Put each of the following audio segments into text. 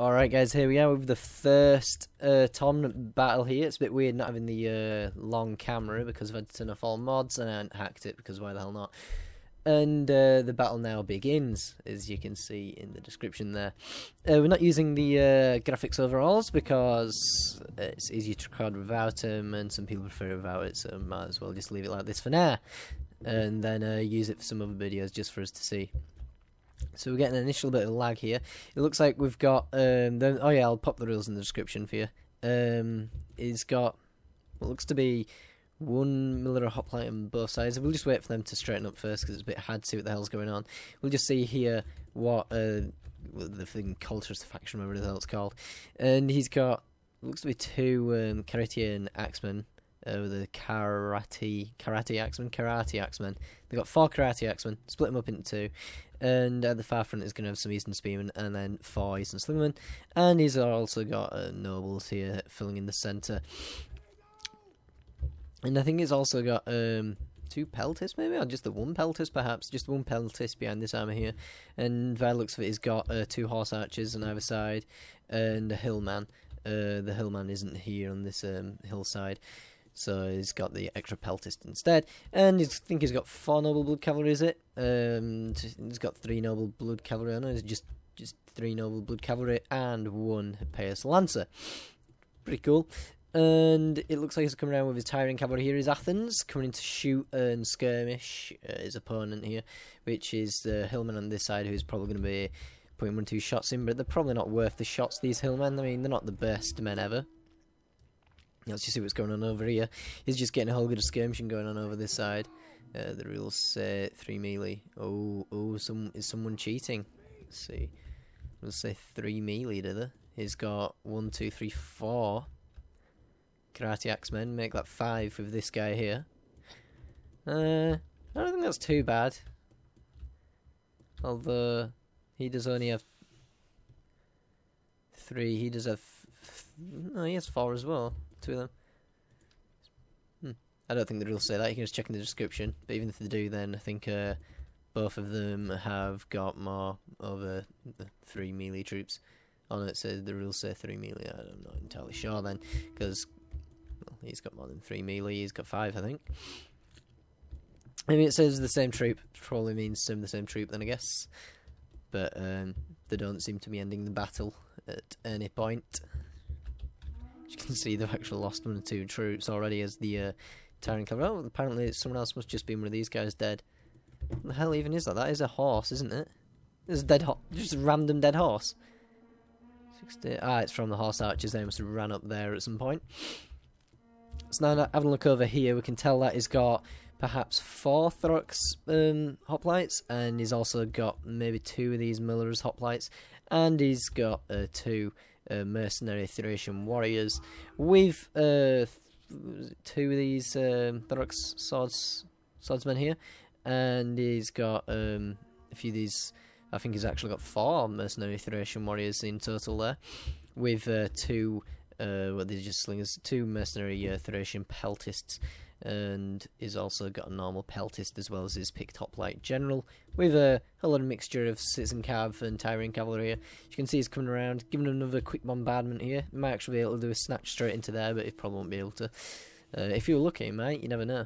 Alright guys, here we are with the first tournament battle here. It's a bit weird not having the long camera because I've had to turn off all mods and I hadn't hacked it because why the hell not. And the battle now begins, as you can see in the description there. We're not using the graphics overalls because it's easier to record without them and some people prefer it without it, so might as well just leave it like this for now. And then use it for some other videos just for us to see. So we're getting an initial bit of lag here. It looks like we've got oh yeah, I'll pop the rules in the description for you. It's got what looks to be one military hoplite on both sides. We'll just wait for them to straighten up first because it's a bit hard to see what the hell's going on. We'll just see here what the thing cultist faction, whatever the hell it's called, and he's got looks to be two Caritian axemen. With the karate axemen. They've got 4 karate axemen, split them up into 2, and at the far front is going to have some Eastern spearmen, and then 4 Eastern slingmen, and he's also got nobles here filling in the centre. And I think he's also got 2 peltists maybe, or just the 1 peltist perhaps, just 1 peltist behind this armour here, and by the looks of it he's got 2 horse archers on either side, and a hillman. The hillman isn't here on this hillside. So he's got the extra peltist instead, and I think he's got 4 noble blood cavalry. Is it? He's got 3 noble blood cavalry. I know it's just 3 noble blood cavalry and 1 Pious lancer. Pretty cool. And it looks like he's coming around with his tyrant cavalry. Here is Athens coming in to shoot and skirmish his opponent here, which is the hillman on this side, who's probably going to be putting 1 or 2 shots in, but they're probably not worth the shots. These hillmen, I mean, they're not the best men ever. Let's just see what's going on over here. He's just getting a whole bit of skirmishing going on over this side. The rules say 3 melee. Is someone cheating? Let's see. We'll say 3 melee, do they? He's got 1, 2, 3, 4 karate axemen. Make that 5 with this guy here. I don't think that's too bad. Although he does only have 3. He does have no, he has 4 as well. 2 of them. I don't think the rules say that. You can just check in the description. But even if they do, then I think both of them have got more over the 3 melee troops. Oh no, it says the rules say 3 melee. I'm not entirely sure then, because well, he's got more than 3 melee. He's got 5, I think. Maybe it says the same troop. Probably means the same troop then, I guess. But they don't seem to be ending the battle at any point. You can see they've actually lost 1 or 2 troops already as the tyrant cavalry. Oh, apparently someone else must just be one of these guys dead. What the hell even is that? That is a horse, isn't it? There's a dead horse. Just a random dead horse. 60. It's from the horse archers. They must have ran up there at some point. So now having a look over here, we can tell that he's got perhaps 4 Throx hoplites, and he's also got maybe 2 of these Miller's hoplites, and he's got 2 mercenary Thracian warriors with 2 of these Throx swordsmen here, and he's got a few of these. I think he's actually got 4 mercenary Thracian warriors in total there, with 2 what they just slingers, 2 mercenary Thracian peltists, and he's also got a normal peltist as well as his picked hoplite general, with a whole lot of mixture of citizen cav and tyrant cavalry here. As you can see, he's coming around, giving another quick bombardment here. He might actually be able to do a snatch straight into there, but he probably won't be able to. If you're lucky, mate, you never know.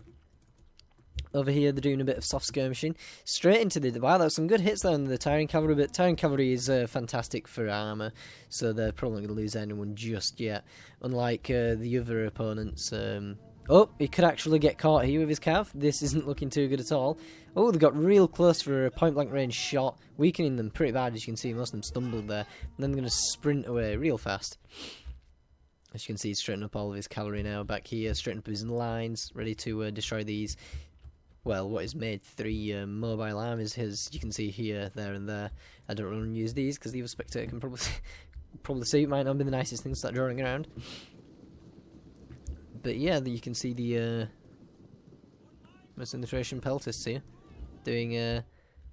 Over here, they're doing a bit of soft skirmishing. Straight into the... Wow, that's some good hits there on the tyrant cavalry, but tyrant cavalry is fantastic for armour, so they're probably not going to lose anyone just yet. Unlike the other opponents... Oh, he could actually get caught here with his cav. This isn't looking too good at all. Oh, they got real close for a point-blank range shot, weakening them pretty bad, as you can see. Most of them stumbled there. And then they're going to sprint away real fast. As you can see, he's straightening up all of his cavalry now back here, straightening up his lines, ready to destroy these, well, what is made 3 mobile armies. As you can see here, there and there. I don't really use these because the other spectator can probably see it might not be the nicest thing to start drawing around. But yeah, you can see the Thracian peltists here doing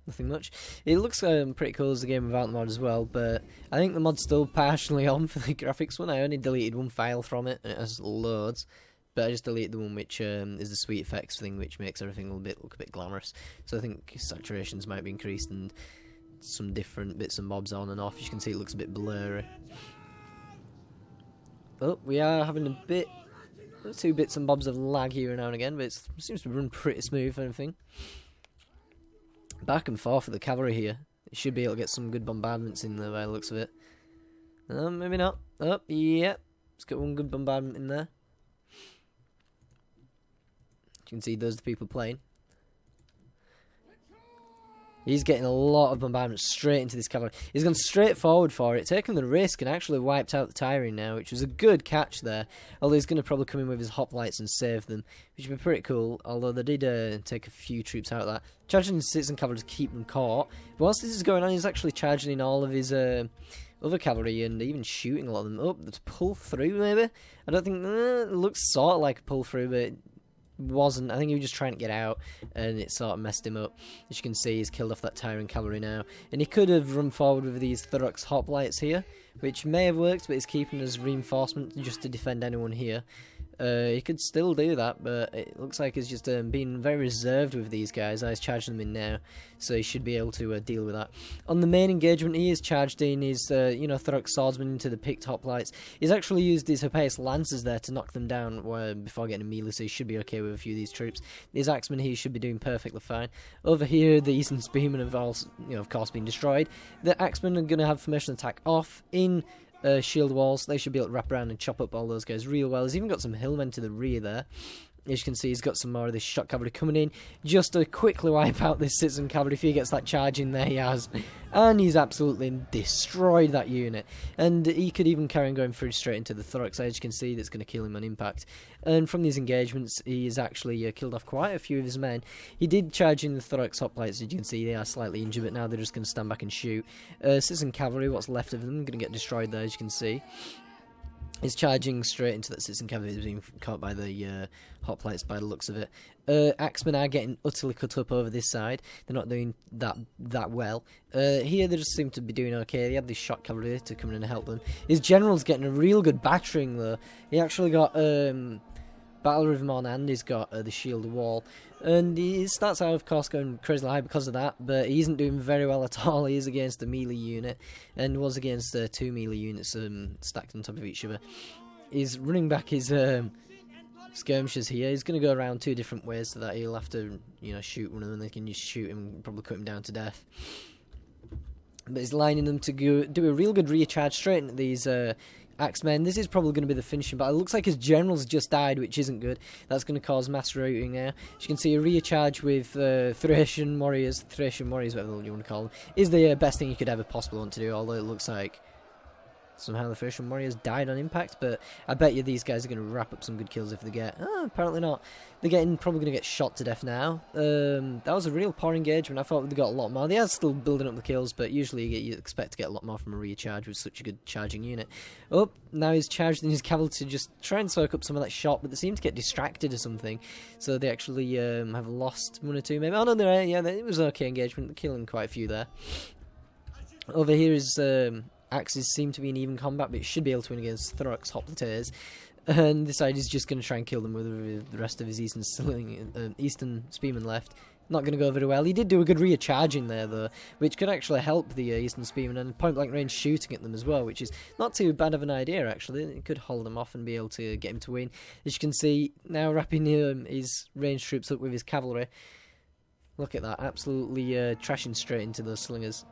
nothing much. It looks pretty cool as the game without the mod as well, but I think the mod's still partially on for the graphics one. I only deleted 1 file from it, and it has loads, but I just deleted the one which is the sweet effects thing, which makes everything look a bit glamorous. So I think saturations might be increased, and some different bits and bobs on and off. As you can see, it looks a bit blurry. Oh, we are having a bit, 2 bits and bobs of lag here and now and again, but it seems to run pretty smooth and everything. Back and forth with the cavalry here. It should be able to get some good bombardments in there by the looks of it. Maybe not. Oh, yeah. Let's get one good bombardment in there. You can see those are the people playing. He's getting a lot of bombardment straight into this cavalry. He's gone straight forward for it, taking the risk and actually wiped out the tiring now, which was a good catch there. Although he's going to probably come in with his hoplites and save them, which would be pretty cool. Although they did take a few troops out of that. Charging his citizen cavalry to keep them caught. But whilst this is going on, he's actually charging in all of his other cavalry and even shooting a lot of them. Oh, let's pull through maybe? I don't think... it looks sort of like a pull through, but... wasn't. I think he was just trying to get out and it sort of messed him up. As you can see, he's killed off that tyrant cavalry now, and he could have run forward with these Thurrock's hoplites here, which may have worked, but he's keeping as reinforcement just to defend anyone here. He could still do that, but it looks like he's just being very reserved with these guys. He's charging them in now, so he should be able to deal with that. On the main engagement, he is charged in his, Thurrock swordsman into the picked hoplites. He's actually used his Xanthippus lancers there to knock them down before getting a melee, so he should be okay with a few of these troops. His axemen here should be doing perfectly fine. Over here, the eastern spearmen have also, of course, been destroyed. The axemen are going to have formation attack off in shield walls. They should be able to wrap around and chop up all those guys real well. He's even got some hillmen to the rear there. As you can see, he's got some more of this shot cavalry coming in just to quickly wipe out this citizen cavalry. If he gets that charge in there, he has. And he's absolutely destroyed that unit. And he could even carry on going through straight into the Thurrock side. As you can see, that's going to kill him on impact. And from these engagements, he has actually killed off quite a few of his men. He did charge in the Thurrock's hoplites. As you can see, they are slightly injured, but now they're just going to stand back and shoot. Citizen cavalry, what's left of them, going to get destroyed there, as you can see. He's charging straight into that citizen cavalry. He's being caught by the hoplites by the looks of it. Axemen are getting utterly cut up over this side. They're not doing that well. Here they just seem to be doing okay. They had this shot cavalry to come in and help them. His general's getting a real good battering though. He actually got Battle River on and he's got the shield wall. And his stats are of course going crazy high because of that, but he isn't doing very well at all. He is against a melee unit and was against 2 melee units stacked on top of each other. He's running back his skirmishers here. He's going to go around 2 different ways so that he'll have to shoot one of them and they can just shoot him and probably cut him down to death. But he's lining them to go, do a real good rear charge straight into these axemen. This is probably going to be the finishing battle. It looks like his general's just died, which isn't good. That's going to cause mass routing there. As you can see, a rear charge with Thracian warriors, whatever you want to call them, is the best thing you could ever possibly want to do, although it looks like somehow the Thracian warriors died on impact, but I bet you these guys are going to wrap up some good kills if they get... Oh, apparently not. They're probably going to get shot to death now. That was a real poor engagement. I thought they got a lot more. They are still building up the kills, but usually you expect to get a lot more from a rear charge with such a good charging unit. Oh, now he's charged in his cavalry to just try and soak up some of that shot, but they seem to get distracted or something, so they actually have lost 1 or 2 maybe. Oh no, it was an okay engagement. They're killing quite a few there. Over here is... axes seem to be in even combat, but it should be able to win against Thurrock's hoplites. And this side is just going to try and kill them with the rest of his eastern spearmen left. Not going to go very well. He did do a good rear charging there, though, which could actually help the eastern spearmen, and point-blank range shooting at them as well, which is not too bad of an idea, actually. It could hold them off and be able to get him to win. As you can see, now wrapping his ranged troops up with his cavalry. Look at that, absolutely trashing straight into those slingers.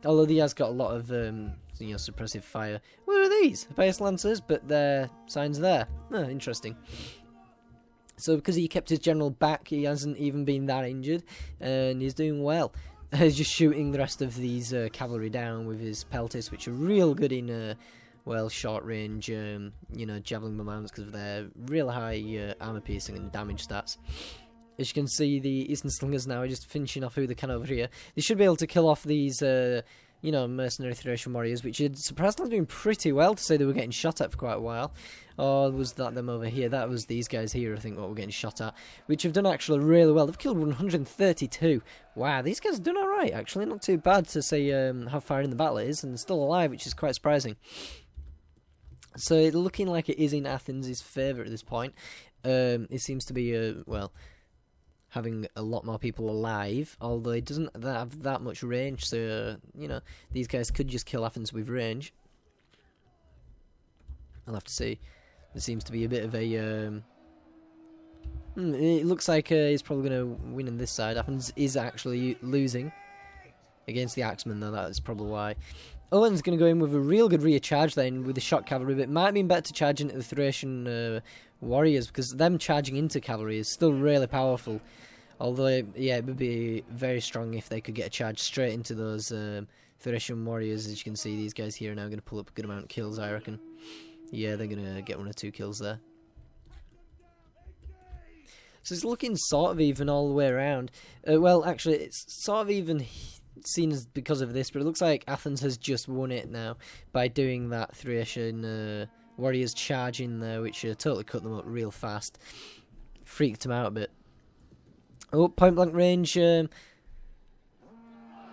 Although he has got a lot of suppressive fire. Where are these? Base lancers, but their signs there. Oh, interesting. So because he kept his general back, he hasn't even been that injured, and he's doing well. He's just shooting the rest of these cavalry down with his peltis, which are real good in short range, javelin bombardments because of their real high armor piercing and damage stats. As you can see, the Eastern Slingers now are just finishing off who they can over here. They should be able to kill off these, mercenary Thracian warriors, which had surprisingly doing pretty well to say they were getting shot at for quite a while. Or was that them over here? That was these guys here, I think, what we're getting shot at, which have done actually really well. They've killed 132. Wow, these guys have done alright, actually. Not too bad to say how far in the battle it is, and still alive, which is quite surprising. So, it's looking like it is in Athens' favour at this point. It seems to be, having a lot more people alive, although it doesn't have that much range, so, you know, these guys could just kill Athens with range. I'll have to see. There seems to be a bit of a... it looks like he's probably going to win on this side. Athens is actually losing against the Axemen, though. That is probably why. Owen's going to go in with a real good rear charge then with the shock cavalry, but it might have been better to charge into the Thracian warriors, because them charging into cavalry is still really powerful. Although, yeah, it would be very strong if they could get a charge straight into those Thracian warriors. As you can see, these guys here are now going to pull up a good amount of kills, I reckon. Yeah, they're going to get 1 or 2 kills there. So it's looking sort of even all the way around. Well, actually, it's sort of even seen as because of this, but it looks like Athens has just won it now by doing that Thracian warriors charge in there, which totally cut them up real fast. Freaked them out a bit. Oh, point blank range.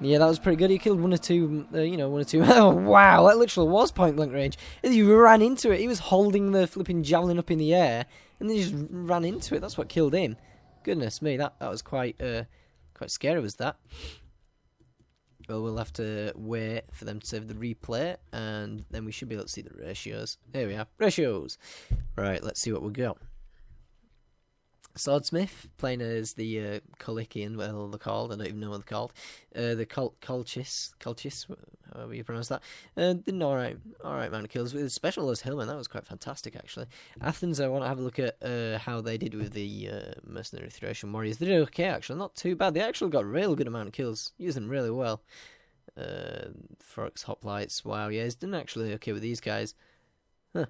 Yeah, that was pretty good. He killed 1 or 2, 1 or 2. Oh, wow, that literally was point blank range. He ran into it. He was holding the flipping javelin up in the air, and then he just ran into it. That's what killed him. Goodness me, that was quite scary, was that? Well, we'll have to wait for them to save the replay, and then we should be able to see the ratios. Here we are, ratios. Right, let's see what we got. Swordsmith, playing as the Kolician, well, they're called, I don't even know what they're called. The Colchis, however you pronounce that. Did an alright amount of kills with Specialist Hillman. That was quite fantastic, actually. Athens, I want to have a look at how they did with the mercenary Thracian warriors. They did okay, actually, not too bad. They actually got a real good amount of kills, used them really well. Forex Hoplites, wow, yeah, he's done actually okay with these guys. Huh,